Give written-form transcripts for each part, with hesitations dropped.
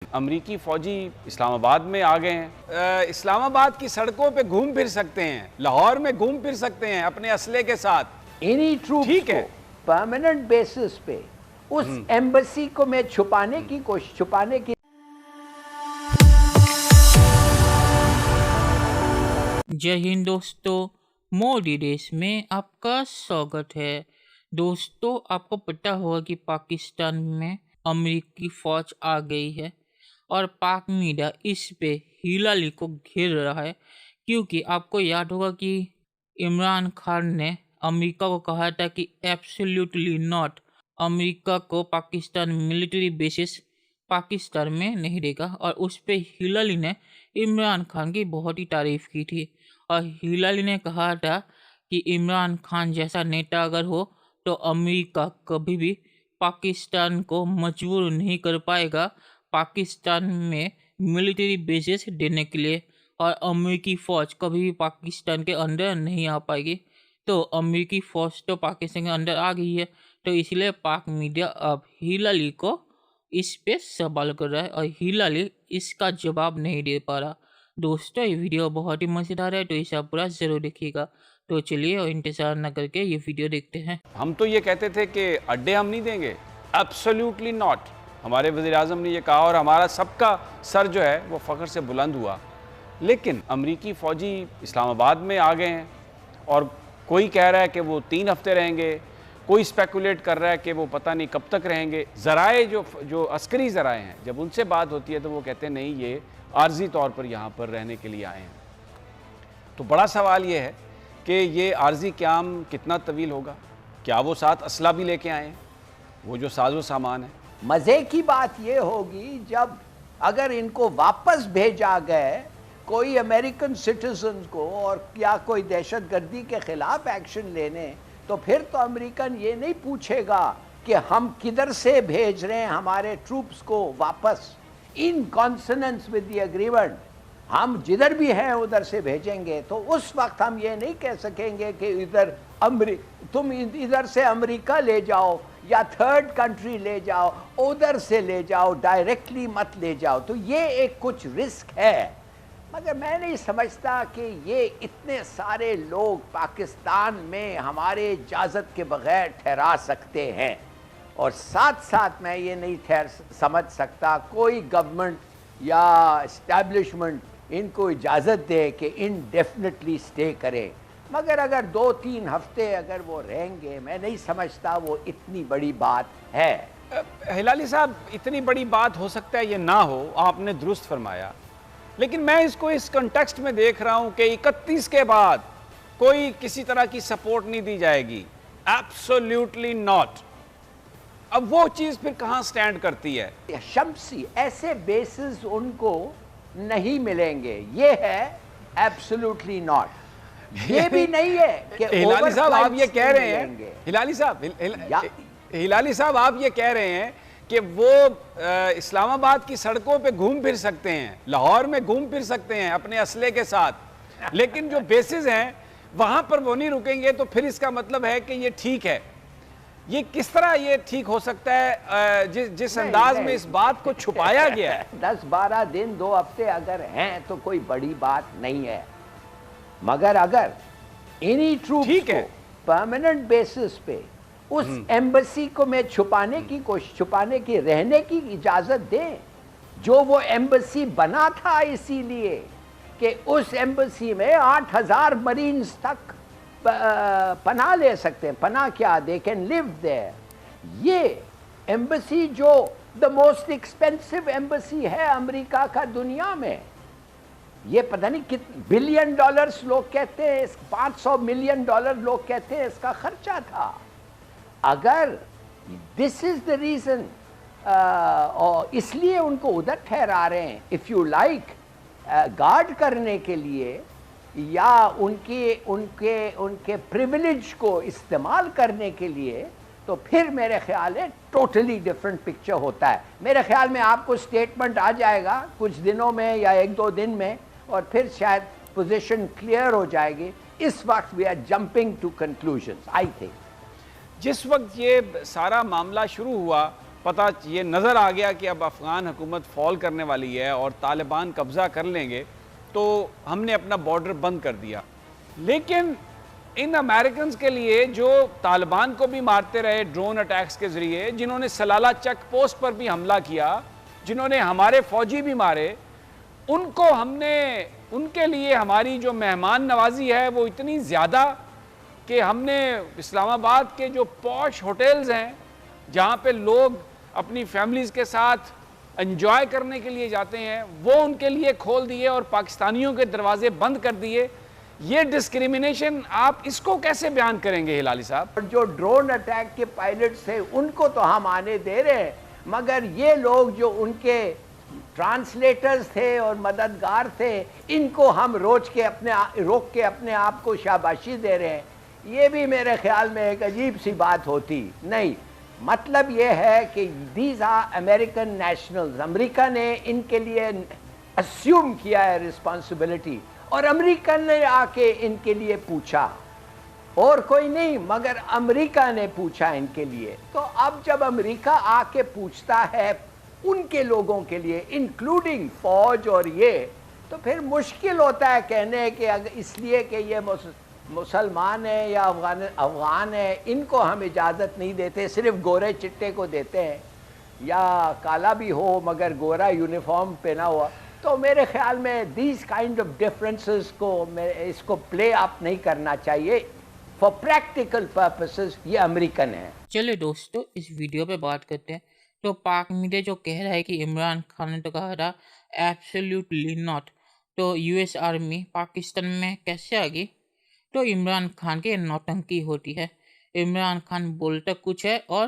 अमरीकी फौजी इस्लामाबाद में आ गए हैं। इस्लामाबाद की सड़कों पे घूम फिर सकते हैं, लाहौर में घूम फिर सकते हैं अपने असले के साथ। इन्हीं ट्रूप्स ठीक है, को परमानेंट बेसिस पे उस एम्बेसी को मैं छुपाने की जय हिंद दोस्तों, मोदी देश में आपका स्वागत है। दोस्तों, आपको पता होगा कि पाकिस्तान में अमेरिकी फौज आ गई है और पाक मीडिया इस पे हिलाली को घेर रहा है, क्योंकि आपको याद होगा कि इमरान खान ने अमेरिका को कहा था कि एब्सोल्युटली नॉट, अमेरिका को पाकिस्तान मिलिट्री बेसिस पाकिस्तान में नहीं देगा। और उस पे हिलाली ने इमरान खान की बहुत ही तारीफ की थी और हिलाली ने कहा था कि इमरान खान जैसा नेता अगर हो तो अमेरिका कभी भी पाकिस्तान को मजबूर नहीं कर पाएगा पाकिस्तान में मिलिट्री बेसिस देने के लिए, और अमेरिकी फ़ौज कभी भी पाकिस्तान के अंदर नहीं आ पाएगी। तो अमेरिकी फ़ौज तो पाकिस्तान के अंदर आ गई है, तो इसलिए पाक मीडिया अब हिलाली को इस पे सवाल कर रहा है और हिलाली इसका जवाब नहीं दे पा रहा। दोस्तों, ये वीडियो बहुत ही मज़ेदार है, तो इसे आप पूरा ज़रूर देखिएगा। तो चलिए और इंतज़ार न करके ये वीडियो देखते हैं। हम तो ये कहते थे कि अड्डे हम नहीं देंगे, एब्सोल्युटली नॉट। हमारे वज़ीर आज़म ने ये कहा और हमारा सबका सर जो है वो फ़ख्र से बुलंद हुआ। लेकिन अमरीकी फ़ौजी इस्लामाबाद में आ गए हैं और कोई कह रहा है कि वो 3 हफ्ते रहेंगे, कोई स्पेकुलेट कर रहा है कि वो पता नहीं कब तक रहेंगे। ज़राए जो अस्करी ज़राए हैं, जब उनसे बात होती है तो वो कहते हैं नहीं, ये आर्जी तौर पर यहाँ पर रहने के लिए आए हैं। तो बड़ा सवाल ये है कि ये आर्जी क़याम कितना तवील होगा। क्या वो साथ असला भी लेके आए हैं, वो जो साजो सामान है। मज़े की बात ये होगी जब अगर इनको वापस भेजा गए कोई अमेरिकन सिटीजन को और या कोई दहशतगर्दी के ख़िलाफ़ एक्शन लेने, तो फिर तो अमेरिकन ये नहीं पूछेगा कि हम किधर से भेज रहे हैं हमारे ट्रूप्स को वापस। इन कॉन्सोनेंस विद द एग्रीमेंट हम जिधर भी हैं उधर से भेजेंगे। तो उस वक्त हम ये नहीं कह सकेंगे कि तुम इधर से अमेरिका ले जाओ या थर्ड कंट्री ले जाओ, उधर से ले जाओ, डायरेक्टली मत ले जाओ। तो ये एक कुछ रिस्क है, मगर मैं नहीं समझता कि ये इतने सारे लोग पाकिस्तान में हमारे इजाज़त के बग़ैर ठहरा सकते हैं। और साथ साथ मैं ये नहीं समझ सकता कोई गवर्नमेंट या इस्टेब्लिशमेंट इनको इजाज़त दे कि इनडेफिनेटली स्टे करें। मगर अगर 2-3 हफ्ते अगर वो रहेंगे, मैं नहीं समझता वो इतनी बड़ी बात है। हिलाली साहब, इतनी बड़ी बात हो सकता है ये ना हो, आपने दुरुस्त फरमाया, लेकिन मैं इसको इस कंटेक्स्ट में देख रहा हूं कि 31 के बाद कोई किसी तरह की सपोर्ट नहीं दी जाएगी, एब्सोल्युटली नॉट। अब वो चीज फिर कहां स्टैंड करती है? शम्सी ऐसे बेसिस उनको नहीं मिलेंगे, ये है एब्सोल्युटली नॉट। ये भी नहीं है कि हिलाली साहब आप ये कह रहे हैं, हिलाली साहब आप ये कह रहे हैं कि वो इस्लामाबाद की सड़कों पे घूम फिर सकते हैं, लाहौर में घूम फिर सकते हैं अपने असले के साथ, लेकिन जो बेसिस हैं वहां पर वो नहीं रुकेंगे। तो फिर इसका मतलब है कि ये ठीक है। ये किस तरह ये ठीक हो सकता है जिस अंदाज में इस बात को छुपाया गया है? 10-12 दिन 2 हफ्ते अगर हैं तो कोई बड़ी बात नहीं है, मगर अगर इन्हीं ट्रूप्स को परमानेंट बेसिस पे उस एम्बेसी को मैं छुपाने की रहने की इजाज़त दें, जो वो एम्बेसी बना था इसीलिए कि उस एम्बेसी में 8000 मरीन्स तक पनाह ले सकते हैं। पनाह क्या, दे कैन लिव देयर। ये एम्बेसी जो द मोस्ट एक्सपेंसिव एम्बेसी है अमेरिका का दुनिया में, ये पता नहीं कितने $बिलियन लोग कहते हैं, 500 मिलियन डॉलर लोग कहते हैं इसका खर्चा था। अगर दिस इज द रीज़न, और इसलिए उनको उधर ठहरा रहे हैं, इफ़ यू लाइक, गार्ड करने के लिए या उनके प्रिविलेज को इस्तेमाल करने के लिए, तो फिर मेरे ख्याल है टोटली डिफरेंट पिक्चर होता है। मेरे ख्याल में आपको स्टेटमेंट आ जाएगा कुछ दिनों में या 1-2 दिन में, और फिर शायद पोजीशन क्लियर हो जाएगी। इस वक्त we are jumping to conclusions. I think जिस वक्त ये सारा मामला शुरू हुआ पता ये नज़र आ गया कि अब अफ़गान हुकूमत फॉल करने वाली है और तालिबान कब्ज़ा कर लेंगे, तो हमने अपना बॉर्डर बंद कर दिया। लेकिन इन अमेरिकन्स के लिए जो तालिबान को भी मारते रहे ड्रोन अटैक्स के ज़रिए, जिन्होंने सलाला चेक पोस्ट पर भी हमला किया, जिन्होंने हमारे फ़ौजी भी मारे, उनको हमने, उनके लिए हमारी जो मेहमान नवाजी है वो इतनी ज़्यादा कि हमने इस्लामाबाद के जो पॉश होटल्स हैं जहाँ पे लोग अपनी फैमिलीज़ के साथ एंजॉय करने के लिए जाते हैं, वो उनके लिए खोल दिए और पाकिस्तानियों के दरवाजे बंद कर दिए। ये डिस्क्रिमिनेशन, आप इसको कैसे बयान करेंगे हिलाली साहब? और जो ड्रोन अटैक के पायलट्स थे उनको तो हम आने दे रहे हैं, मगर ये लोग जो उनके ट्रांसलेटर्स थे और मददगार थे, इनको हम रोक के अपने आप को शाबाशी दे रहे हैं। ये भी मेरे ख्याल में एक अजीब सी बात होती नहीं। मतलब ये है कि these are American nationals, America ने इनके लिए अस्यूम किया है रिस्पॉन्सिबिलिटी, और अमेरिकन ने आके इनके लिए पूछा, और कोई नहीं मगर अमेरिका ने पूछा इनके लिए। तो अब जब अमेरिका आके पूछता है उनके लोगों के लिए, इंक्लूडिंग फौज और ये, तो फिर मुश्किल होता है कहने कि अगर इसलिए कि ये मुसलमान है या अफगान है, इनको हम इजाज़त नहीं देते, सिर्फ गोरे चिट्टे को देते हैं, या काला भी हो मगर गोरा यूनिफॉर्म पहना हुआ। तो मेरे ख्याल में दीज काइंड ऑफ डिफरेंसेस को इसको प्ले अप नहीं करना चाहिए फॉर प्रैक्टिकल पर्पसेस। ये अमेरिकन है। चलिए दोस्तों, इस वीडियो पे बात करते हैं। तो पाक मीडिया जो कह रहा है कि इमरान खान ने तो कहा था, एब्सोल्युटली नॉट। तो यूएस आर्मी पाकिस्तान में कैसे आ गई? तो इमरान खान की नौटंकी होती है। इमरान खान बोलता कुछ है और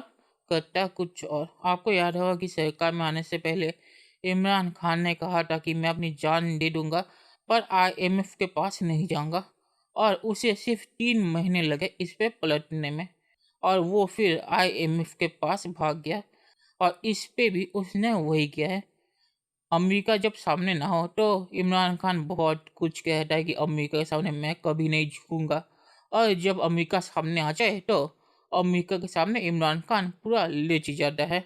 करता कुछ और। आपको याद होगा कि सरकार में आने से पहले इमरान खान ने कहा था कि मैं अपनी जान दे दूंगा पर आईएमएफ के पास नहीं जाऊंगा, और उसे सिर्फ 3 महीने लगे इस पे पलटने में, और वो फिर आईएमएफ के पास भाग गया, और इस पे भी उसने वही किया है। अमेरिका जब सामने ना हो तो इमरान खान बहुत कुछ कहता है कि अमेरिका के सामने मैं कभी नहीं झुकूंगा, और जब अमेरिका सामने आ जाए तो अमेरिका के सामने इमरान खान पूरा लेच जाता है।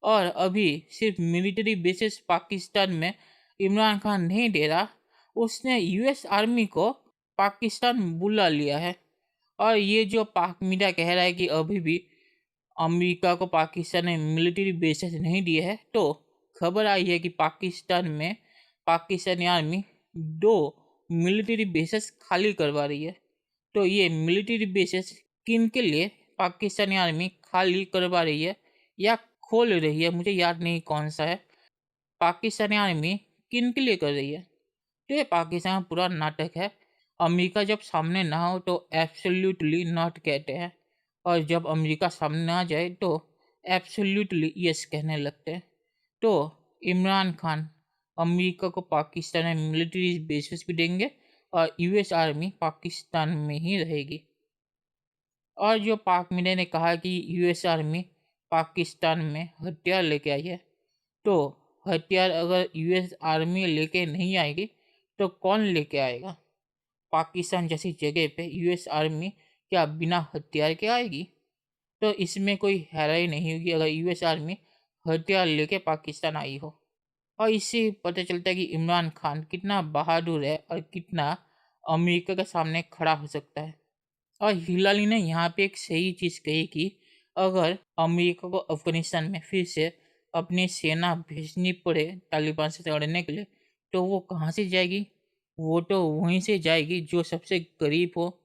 और अभी सिर्फ मिलिट्री बेसिस पाकिस्तान में इमरान खान नहीं दे रहा, उसने यूएस आर्मी को पाकिस्तान बुला लिया है। और ये जो पाक मीडिया कह रहा है कि अभी भी अमेरिका को पाकिस्तान ने मिलिट्री बेसिस नहीं दिए है, तो खबर आई है कि पाकिस्तान में पाकिस्तानी आर्मी 2 मिलिट्री बेसिस खाली करवा रही है। तो ये मिलिट्री बेसिस किन के लिए पाकिस्तानी आर्मी खाली करवा रही है या खोल रही है, मुझे याद नहीं कौन सा है। पाकिस्तानी आर्मी किन के लिए कर रही है? तो ये पाकिस्तान का पूरा नाटक है। अमेरिका जब सामने ना हो तो एब्सोल्युटली नॉट कहते हैं, और जब अमेरिका सामने आ जाए तो एब्सोल्युटली यस कहने लगते हैं। तो इमरान खान अमेरिका को पाकिस्तान में मिलिट्री बेसिस भी देंगे और यूएस आर्मी पाकिस्तान में ही रहेगी। और जो पाक मीडिया ने कहा कि यूएस आर्मी पाकिस्तान में हथियार लेके आई है, तो हथियार अगर यूएस आर्मी लेके नहीं आएगी तो कौन लेके आएगा? पाकिस्तान जैसी जगह पे यूएस आर्मी क्या बिना हथियार के आएगी? तो इसमें कोई हैरानी नहीं होगी अगर यूएस आर्मी हथियार लेके पाकिस्तान आई हो। और इससे पता चलता है कि इमरान खान कितना बहादुर है और कितना अमेरिका के सामने खड़ा हो सकता है। और हिलाली ने यहाँ पे एक सही चीज़ कही कि अगर अमेरिका को अफगानिस्तान में फिर से अपनी सेना भेजनी पड़े तालिबान से लड़ने के लिए, तो वो कहाँ से जाएगी? वो तो वहीं से जाएगी जो सबसे करीब हो,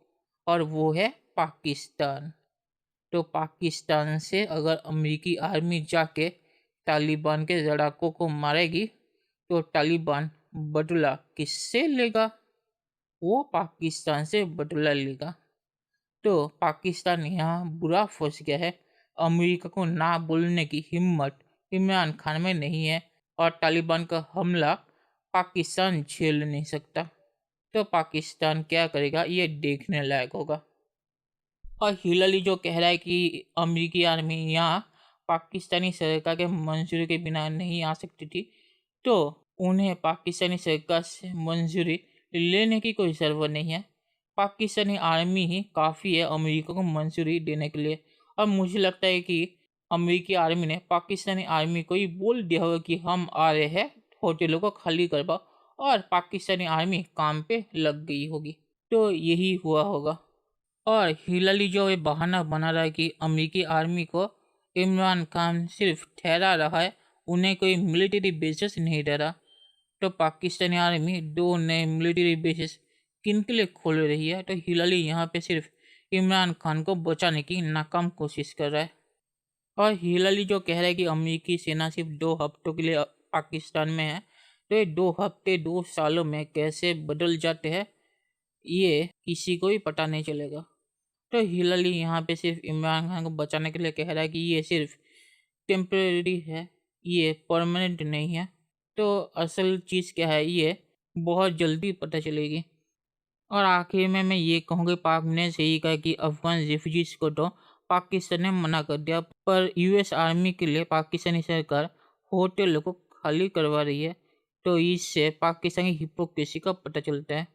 और वो है पाकिस्तान। तो पाकिस्तान से अगर अमेरिकी आर्मी जाके तालिबान के लड़ाकों को मारेगी, तो तालिबान बदला किससे लेगा? वो पाकिस्तान से बदला लेगा। तो पाकिस्तान यहाँ बुरा फंस गया है। अमेरिका को ना बोलने की हिम्मत इमरान खान में नहीं है, और तालिबान का हमला पाकिस्तान झेल नहीं सकता। तो पाकिस्तान क्या करेगा ये देखने लायक होगा। और हिलाली जो कह रहा है कि अमेरिकी आर्मी यहाँ पाकिस्तानी सरकार के मंजूरी के बिना नहीं आ सकती थी, तो उन्हें पाकिस्तानी सरकार से मंजूरी लेने की कोई ज़रूरत नहीं है। पाकिस्तानी आर्मी ही काफ़ी है अमेरिका को मंजूरी देने के लिए। और मुझे लगता है कि अमेरिकी आर्मी ने पाकिस्तानी आर्मी को ही बोल दिया होगा कि हम आ रहे हैं, होटलों को खाली करवाओ, और पाकिस्तानी आर्मी काम पे लग गई होगी। तो यही हुआ होगा। और हिलाली जो ये बहाना बना रहा है कि अमेरिकी आर्मी को इमरान खान सिर्फ ठहरा रहा है, उन्हें कोई मिलिट्री बेसिस नहीं दे रहा, तो पाकिस्तानी आर्मी 2 नए मिलिट्री बेसिस किन के लिए खोल रही है? तो हिलाली यहाँ पे सिर्फ इमरान खान को बचाने की नाकाम कोशिश कर रहा है। और हिलाली जो कह रहा है कि अमेरिकी सेना सिर्फ 2 हफ्तों के लिए पाकिस्तान में है, तो ये 2 हफ्ते 2 सालों में कैसे बदल जाते हैं, ये किसी को भी पता नहीं चलेगा। तो हिलाली यहाँ पे सिर्फ इमरान खान को बचाने के लिए कह रहा है कि ये सिर्फ टेम्परेरी है, ये परमानेंट नहीं है। तो असल चीज़ क्या है, ये बहुत जल्दी पता चलेगी। और आखिर में मैं ये कहूँगी, पाक ने सही कहा कि अफगान रेफ्यूजीज को तो पाकिस्तान ने मना कर दिया, पर यूएस आर्मी के लिए पाकिस्तानी सरकार होटलों को खाली करवा रही है, तो इससे पाकिस्तानी हिपोक्रेसी का पता चलता है।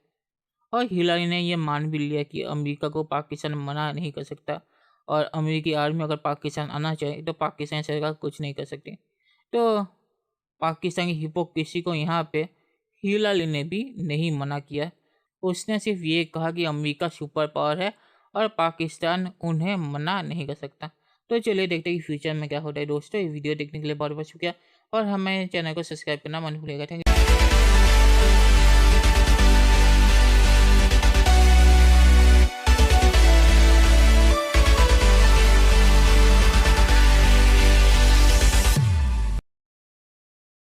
और हिलारी ने यह मान भी लिया कि अमेरिका को पाकिस्तान मना नहीं कर सकता, और अमेरिकी आर्मी अगर पाकिस्तान आना चाहे तो पाकिस्तानी सरकार कुछ नहीं कर सकती। तो पाकिस्तान की हिपोक्रेसी को यहाँ पे हिलारी ने भी नहीं मना किया। उसने सिर्फ ये कहा कि अमेरिका सुपर पावर है और पाकिस्तान उन्हें मना नहीं कर सकता। तो चलिए देखते हैं कि फ्यूचर में क्या होता है। दोस्तों, ये वीडियो देखने के लिए बहुत बहुत शुक्रिया, और हमें चैनल को सब्सक्राइब करना मत भूलिएगा। Thank you.